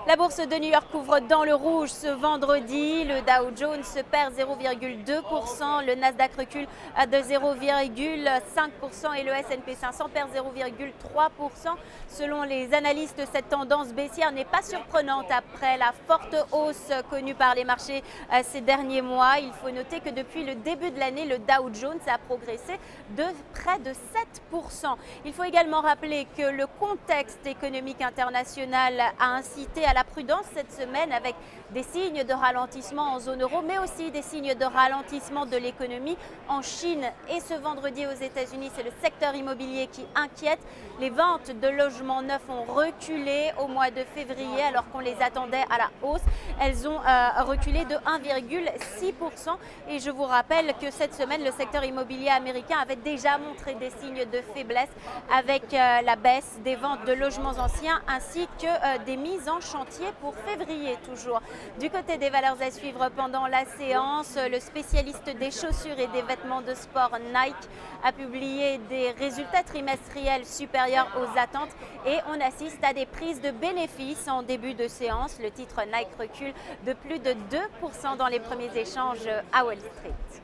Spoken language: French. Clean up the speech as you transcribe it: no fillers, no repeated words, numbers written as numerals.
La bourse de New York ouvre dans le rouge ce vendredi. Le Dow Jones perd 0,2%, le Nasdaq recule de 0,5% et le S&P 500 perd 0,3%. Selon les analystes, cette tendance baissière n'est pas surprenante après la forte hausse connue par les marchés ces derniers mois. Il faut noter que depuis le début de l'année, le Dow Jones a progressé de près de 7%. Il faut également rappeler que le contexte économique international a incité à la prudence cette semaine avec des signes de ralentissement en zone euro, mais aussi des signes de ralentissement de l'économie en Chine. Et ce vendredi aux États-Unis, c'est le secteur immobilier qui inquiète. Les ventes de logements neufs ont reculé au mois de février alors qu'on les attendait à la hausse. Elles ont reculé de 1,6%. Et je vous rappelle que cette semaine, le secteur immobilier américain avait déjà montré des signes de faiblesse avec la baisse des ventes de logements anciens ainsi que des mises en chantier pour février toujours. Du côté des valeurs à suivre pendant la séance, le spécialiste des chaussures et des vêtements de sport Nike a publié des résultats trimestriels supérieurs aux attentes et on assiste à des prises de bénéfices en début de séance. Le titre Nike recule de plus de 2% dans les premiers échanges à Wall Street.